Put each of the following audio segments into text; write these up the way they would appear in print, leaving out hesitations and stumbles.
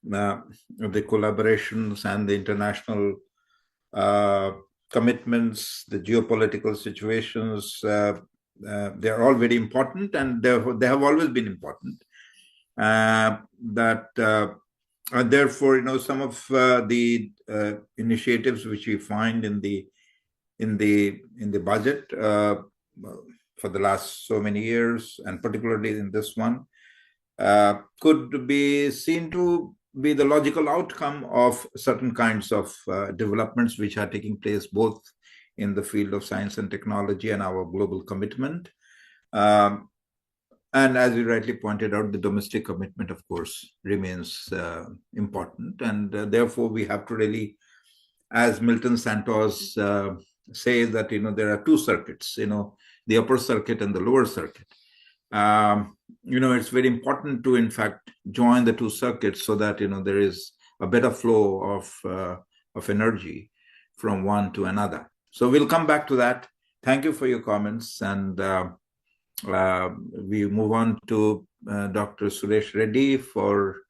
the collaborations and the international commitments, the geopolitical situations, they're all very important, and they have always been important. And therefore, some of the initiatives which we find in the budget for the last so many years, and particularly in this one, could be seen to be the logical outcome of certain kinds of developments which are taking place both in the field of science and technology and our global commitment. And as you rightly pointed out, the domestic commitment, of course, remains important. And therefore, we have to really, as Milton Santos says, that there are two circuits, the upper circuit and the lower circuit. It's very important to, in fact, join the two circuits so that there is a better flow of energy from one to another. So we'll come back to that. Thank you for your comments, and we move on to Dr. Suresh Reddy for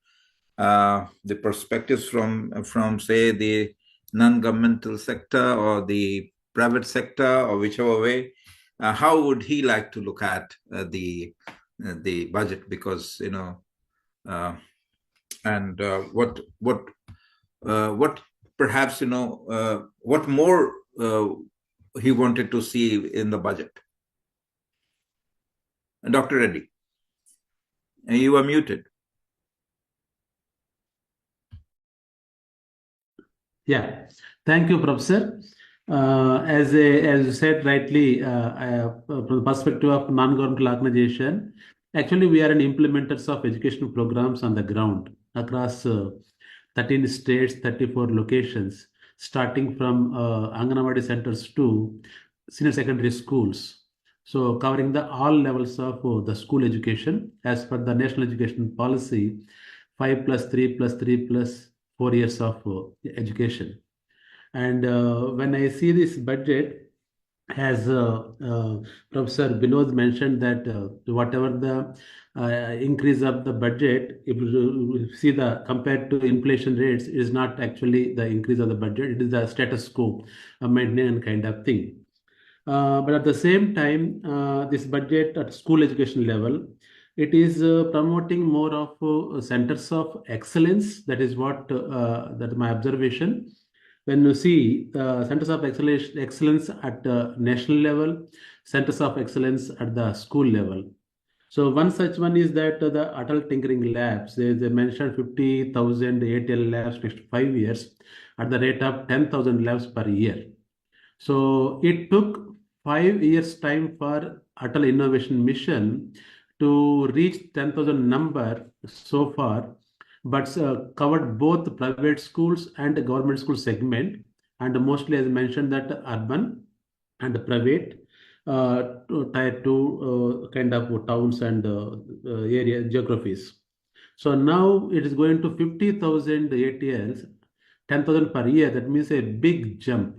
the perspectives from say the non-governmental sector or the private sector, or whichever way. How would he like to look at the budget? Because and what perhaps what more he wanted to see in the budget. Dr. Reddy, you are muted. Yeah, thank you, Professor. As you said rightly, from the perspective of non-governmental organization, actually we are an implementers of educational programs on the ground across 13 states, 34 locations, starting from Anganwadi centers to senior secondary schools. So covering all levels of the school education as per the National Education Policy, 5+3+3+4 years of education. And when I see this budget, as Professor Binod mentioned, that whatever the increase of the budget, if you see the compared to inflation rates, is not actually the increase of the budget, it is the status quo, a maintenance kind of thing. But at the same time, this budget at school education level, it is promoting more of centers of excellence. That is what that my observation. When you see the centers of excellence at the national level, centers of excellence at the school level. So one such one is that the adult tinkering labs, they mentioned 50,000 ATL labs next 5 years at the rate of 10,000 labs per year. So it took 5 years time for Atal Innovation Mission to reach 10,000 number so far, but covered both private schools and the government school segment, and mostly as mentioned that urban and private tier 2 kind of towns and area geographies. So now it is going to 50,000 ATLs, 10,000 per year. That means a big jump.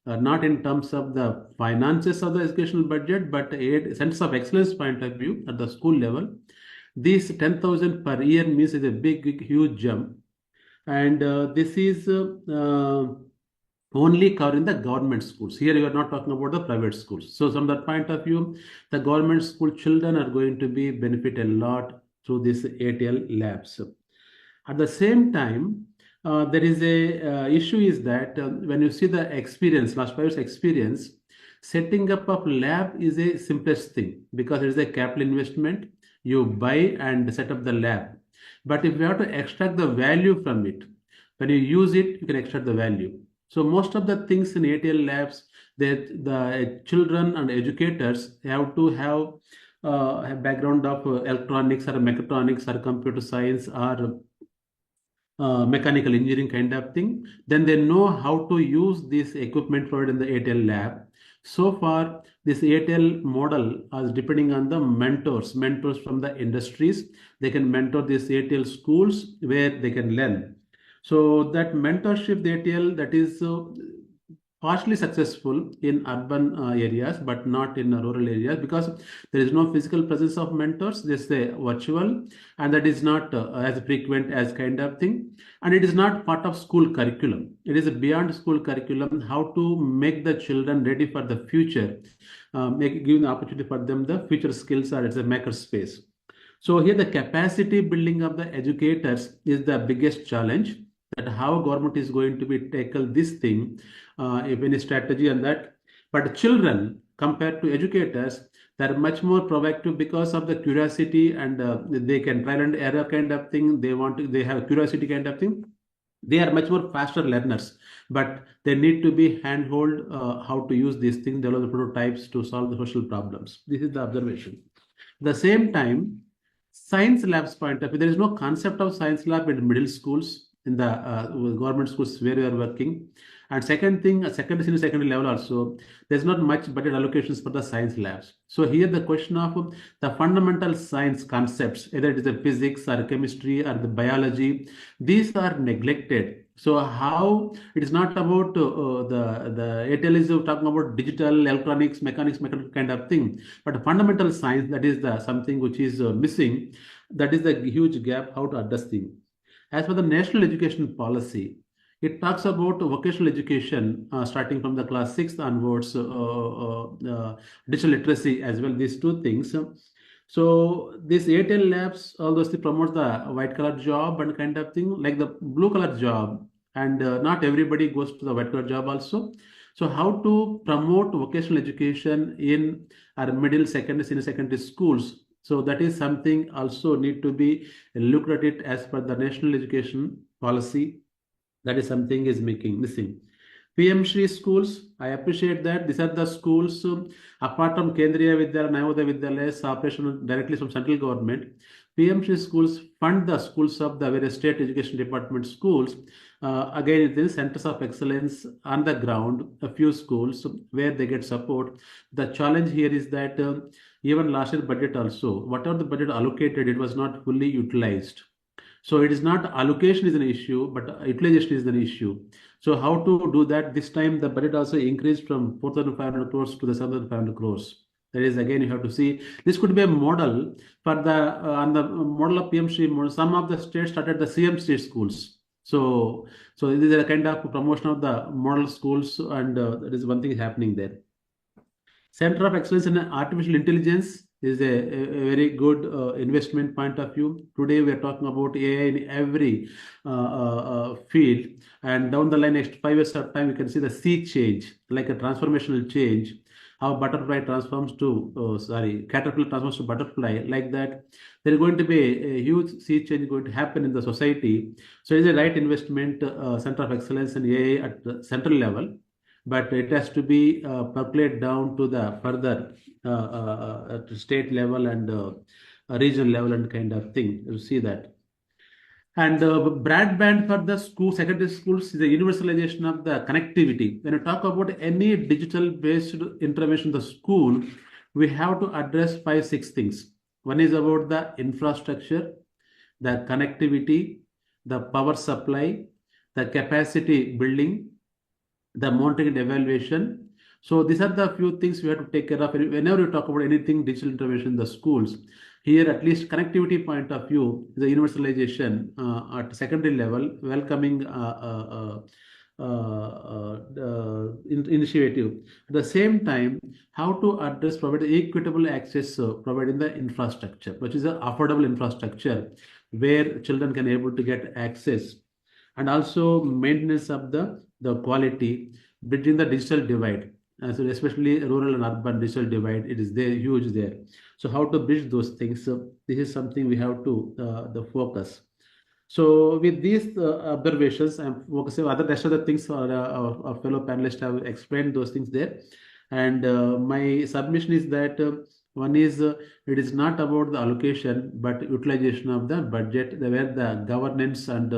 Not in terms of the finances of the educational budget, but a sense of excellence point of view at the school level. This 10,000 per year means is a big, huge jump. And this is only covering the government schools. Here you are not talking about the private schools. So from that point of view, the government school children are going to be benefit a lot through this ATL labs. At the same time, there is a issue is that when you see the experience, last 5 years experience, setting up of lab is a simplest thing because it is a capital investment. You buy and set up the lab. But if you have to extract the value from it, when you use it, you can extract the value. So most of the things in ATL labs, that the children and educators have to have a background of electronics or mechatronics or computer science or mechanical engineering kind of thing. Then they know how to use this equipment for it in the ATL lab. So far, this ATL model is depending on the mentors from the industries. They can mentor these ATL schools where they can learn. So that mentorship, the ATL, that is partially successful in urban areas, but not in rural areas because there is no physical presence of mentors. They say virtual, and that is not as frequent as kind of thing. And it is not part of school curriculum. It is beyond school curriculum. How to make the children ready for the future, give the opportunity for them the future skills, or it's a maker space. So here the capacity building of the educators is the biggest challenge, that how government is going to be tackle this thing, if any strategy on that. But children compared to educators, they're much more proactive because of the curiosity, and they can trial and error kind of thing. They have curiosity kind of thing. They are much more faster learners, but they need to be handhold how to use these things, develop the prototypes to solve the social problems. This is the observation. At the same time, science labs point of view, there is no concept of science lab in middle schools, in the government schools where we are working. And second thing, secondary, senior secondary level also, there's not much budget allocations for the science labs. So here the question of the fundamental science concepts, either it is the physics or chemistry or the biology, these are neglected. So how it is not about the ATL is talking about digital, electronics, mechanics, mechanical kind of thing, but fundamental science, that is the something which is missing. That is the huge gap how to address things. As for the national education policy, it talks about vocational education starting from the class 6 onwards, digital literacy as well, these two things. So this ATL labs, all those things promote the white collar job and kind of thing, like the blue collar job. And not everybody goes to the white collar job also. So how to promote vocational education in our middle, secondary, senior secondary schools? So that is something also need to be looked at it as per the national education policy. That is something is making missing. PM Shri schools, I appreciate that. These are the schools, apart from Kendriya Vidyalaya, Navodaya Vidyalayas, operation directly from central government. PM Shri schools fund the schools of the various state education department schools. Again, it is centers of excellence on the ground, a few schools where they get support. The challenge here is that even last year budget also, whatever the budget allocated, it was not fully utilized. So it is not allocation is an issue, but utilization is an issue. So how to do that? This time the budget also increased from 4,500 crores to the 7,500 crores. That is, again, you have to see this could be a model for the on the model of PMC. Some of the states started the CM state schools. So this is a kind of promotion of the model schools, and that is one thing happening there. Center of Excellence in Artificial Intelligence is a very good investment point of view. Today we are talking about AI in every field, and down the line, next 5 years of time, we can see the sea change, like a transformational change. How butterfly transforms to caterpillar transforms to butterfly, like that. There is going to be a huge sea change going to happen in the society. So it's a right investment, Center of Excellence in AI at the central level, but it has to be percolate down to the further at state level and regional level and kind of thing. You see that. And broadband for the school, secondary schools is the universalization of the connectivity. When you talk about any digital based intervention in the school, we have to address five, six things. One is about the infrastructure, the connectivity, the power supply, the capacity building, the monitoring and evaluation. So these are the few things we have to take care of whenever you talk about anything digital intervention in the schools. Here, at least connectivity point of view, the universalization at secondary level, welcoming initiative. At the same time, how to address provide equitable access, providing the infrastructure, which is an affordable infrastructure where children can able to get access, and also maintenance of the quality, bridging the digital divide. So especially rural and urban digital divide, it is there huge there. So how to bridge those things? So this is something we have to the focus. So with these observations, I'm focusing other rest of the things. Our fellow panelists have explained those things there, and my submission is that one is it is not about the allocation but utilization of the budget, where the governance and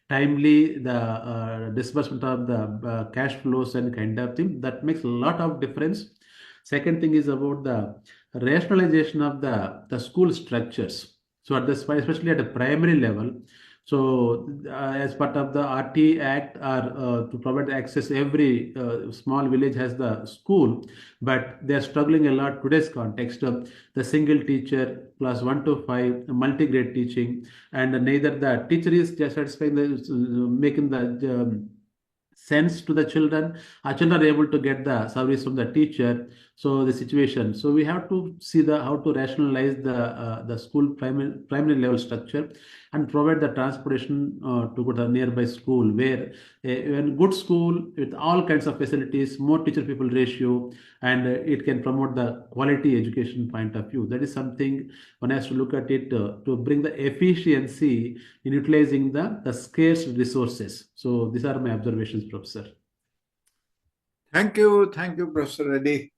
timely the disbursement of the cash flows and kind of thing, that makes a lot of difference. Second thing is about the rationalization of the school structures. So at the especially at a primary level, So, as part of the RT Act, or to provide access, every small village has the school, but they are struggling a lot today's context. The single teacher, class 1 to 5, multi-grade teaching, and neither the teacher is just satisfying the making the sense to the children. Our children are able to get the service from the teacher. So the situation. So we have to see the how to rationalize the school primary level structure and provide the transportation to go to the nearby school where a good school with all kinds of facilities, more teacher people ratio, and it can promote the quality education point of view. That is something one has to look at it to bring the efficiency in utilizing the scarce resources. So these are my observations, Professor. Thank you, Professor Reddy.